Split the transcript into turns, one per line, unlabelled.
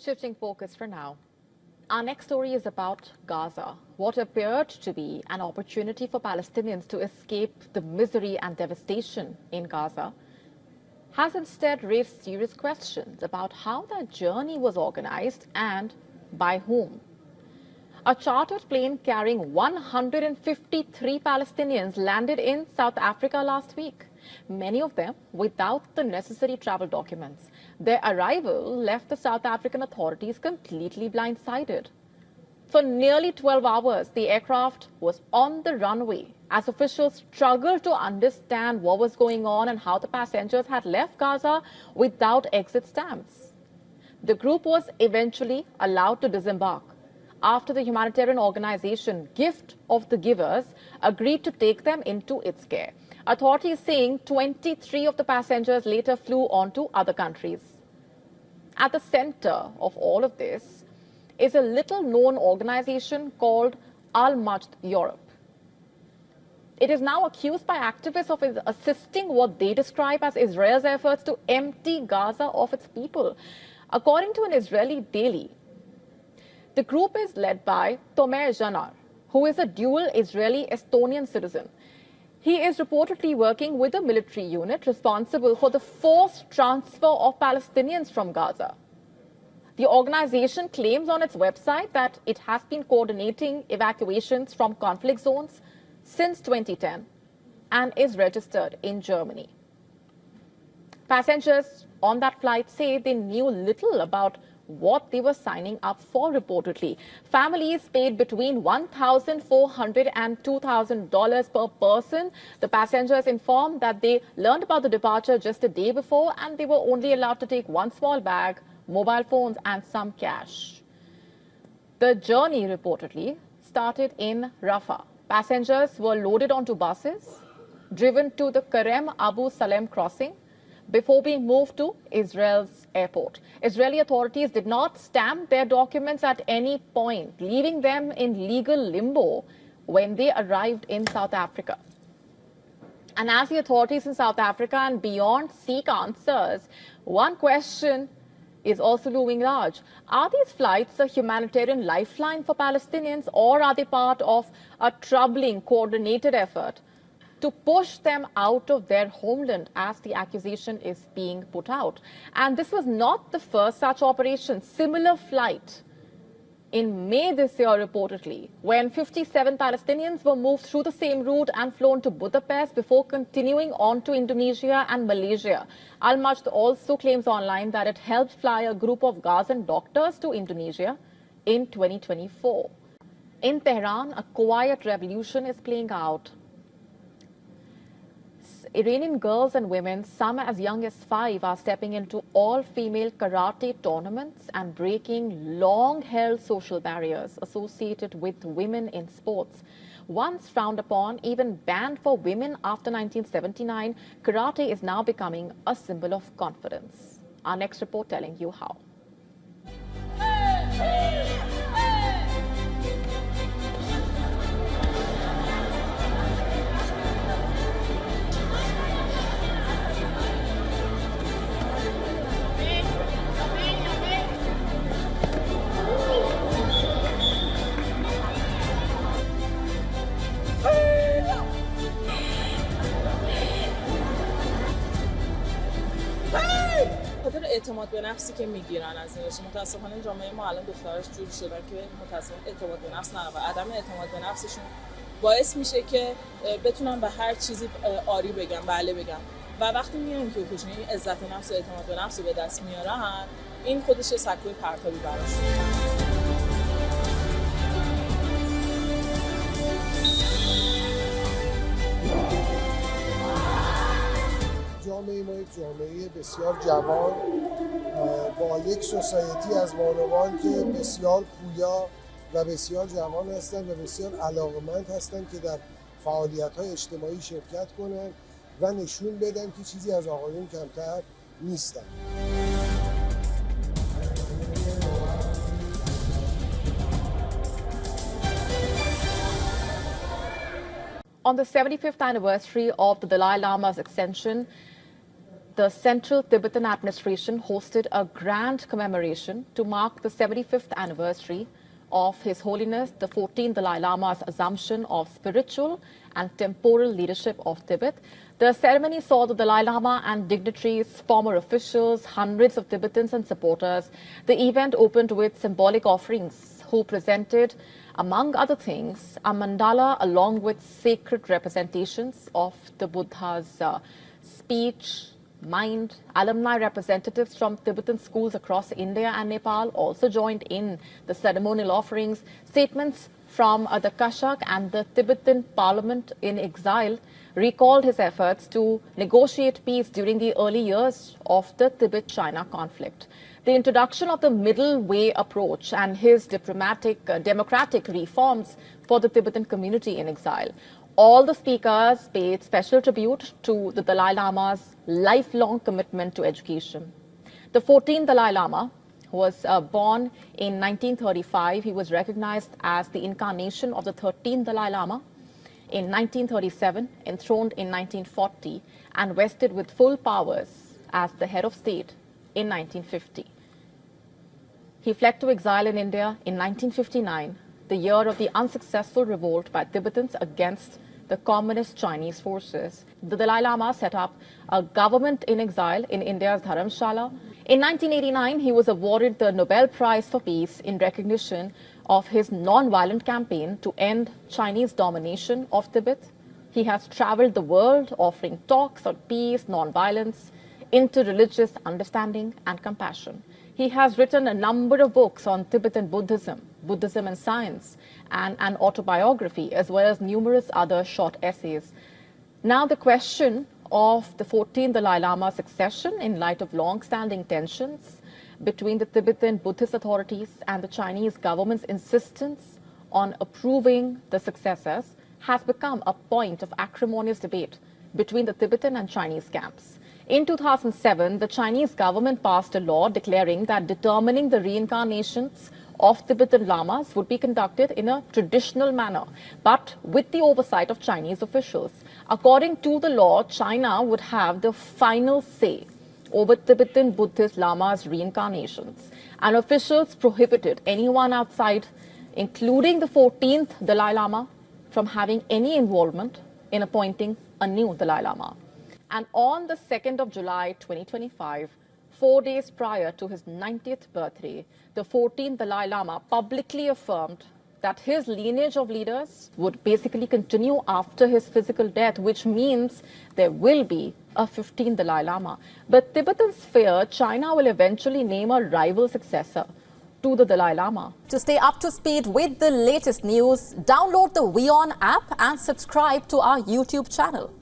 Shifting focus for now. Our next story is about Gaza. What appeared to be an opportunity for Palestinians to escape the misery and devastation in Gaza has instead raised serious questions about how that journey was organized and by whom. A chartered plane carrying 153 Palestinians landed in South Africa last week, many of them without the necessary travel documents. Their arrival left the South African authorities completely blindsided. For nearly 12 hours, the aircraft was on the runway as officials struggled to understand what was going on and how the passengers had left Gaza without exit stamps. The group was eventually allowed to disembark after the humanitarian organization Gift of the Givers agreed to take them into its care. Authorities saying 23 of the passengers later flew on to other countries. At the center of all of this is a little-known organization called Majd Europe. It is now accused by activists of assisting what they describe as Israel's efforts to empty Gaza of its people. According to an Israeli daily, the group is led by Tomer Janar, who is a dual Israeli-Estonian citizen. He is reportedly working with a military unit responsible for the forced transfer of Palestinians from Gaza. The organization claims on its website that it has been coordinating evacuations from conflict zones since 2010 and is registered in Germany. Passengers on that flight say they knew little about what they were signing up for, reportedly. Families paid between $1,400 and $2,000 per person. The passengers informed that they learned about the departure just a day before and they were only allowed to take one small bag, mobile phones and some cash. The journey reportedly started in Rafah. Passengers were loaded onto buses, driven to the Karem Abu Salem crossing before being moved to Israel's airport. Israeli authorities did not stamp their documents at any point, leaving them in legal limbo when they arrived in South Africa. And as the authorities in South Africa and beyond seek answers, one question is also looming large. Are these flights a humanitarian lifeline for Palestinians, or are they part of a troubling, coordinated effort to push them out of their homeland, as the accusation is being put out? And this was not the first such operation. Similar flight in May this year, reportedly, when 57 Palestinians were moved through the same route and flown to Budapest before continuing on to Indonesia and Malaysia. Al-Majd also claims online that it helped fly a group of Gazan doctors to Indonesia in 2024. In Tehran, a quiet revolution is playing out. Iranian girls and women, some as young as 5, are stepping into all-female karate tournaments and breaking long-held social barriers associated with women in sports. Once frowned upon, even banned for women after 1979, karate is now becoming a symbol of confidence. Our next report telling you how.
اعتماد به نفسی که میگیرن از اینش، متاسفانه جامعه ما الان دختراش جوری شدن که متاسفانه اعتماد به نفس ندارن و عدم اعتماد به نفسشون باعث میشه که بتونن به هر چیزی آری بگن، بله بگن و وقتی میان که خودشون این عزت نفس و اعتماد به نفس رو به دست میارن، این خودش سکوی پرتابی براشون.
جامعه ما یک جامعه بسیار جوان با یک سوسایتی از بانوان که بسیار پویا و بسیار جوان هستند و بسیار علاقمند هستند که در فعالیت‌های اجتماعی شرکت کنند و نشون بدن که چیزی از آقایون کمتر نیستن.
On the 75th anniversary of the Dalai Lama's ascension, the Central Tibetan Administration hosted a grand commemoration to mark the 75th anniversary of His Holiness the 14th Dalai Lama's assumption of spiritual and temporal leadership of Tibet. The ceremony saw the Dalai Lama and dignitaries, former officials, hundreds of Tibetans and supporters. The event opened with symbolic offerings, who presented, among other things, a mandala along with sacred representations of the Buddha's speech, Mind. Alumni representatives from Tibetan schools across India and Nepal also joined in the ceremonial offerings. Statements from the Kashak and the Tibetan Parliament in exile recalled his efforts to negotiate peace during the early years of the Tibet-China conflict. The introduction of the middle way approach and his democratic reforms for the Tibetan community in exile. All the speakers paid special tribute to the Dalai Lama's lifelong commitment to education. The 14th Dalai Lama was born in 1935. He was recognized as the incarnation of the 13th Dalai Lama in 1937, enthroned in 1940, and vested with full powers as the head of state in 1950. He fled to exile in India in 1959, the year of the unsuccessful revolt by Tibetans against the communist Chinese forces. The Dalai Lama set up a government in exile in India's Dharamshala. In 1989, he was awarded the Nobel Prize for Peace in recognition of his non-violent campaign to end Chinese domination of Tibet. He has traveled the world offering talks on peace, non-violence, interreligious understanding and compassion. He has written a number of books on Tibetan Buddhism, Buddhism and science, and an autobiography, as well as numerous other short essays. Now the question of the 14th Dalai Lama's succession in light of long-standing tensions between the Tibetan Buddhist authorities and the Chinese government's insistence on approving the successors has become a point of acrimonious debate between the Tibetan and Chinese camps. In 2007, the Chinese government passed a law declaring that determining the reincarnations of Tibetan lamas would be conducted in a traditional manner, but with the oversight of Chinese officials. According to the law, China would have the final say over Tibetan Buddhist lamas' reincarnations, and officials prohibited anyone outside, including the 14th Dalai Lama, from having any involvement in appointing a new Dalai Lama. And on the 2nd of July 2025, 4 days prior to his 90th birthday, the 14th Dalai Lama publicly affirmed that his lineage of leaders would basically continue after his physical death, which means there will be a 15th Dalai Lama. But Tibetans fear China will eventually name a rival successor to the Dalai Lama.
To stay up to speed with the latest news, download the WION app and subscribe to our YouTube channel.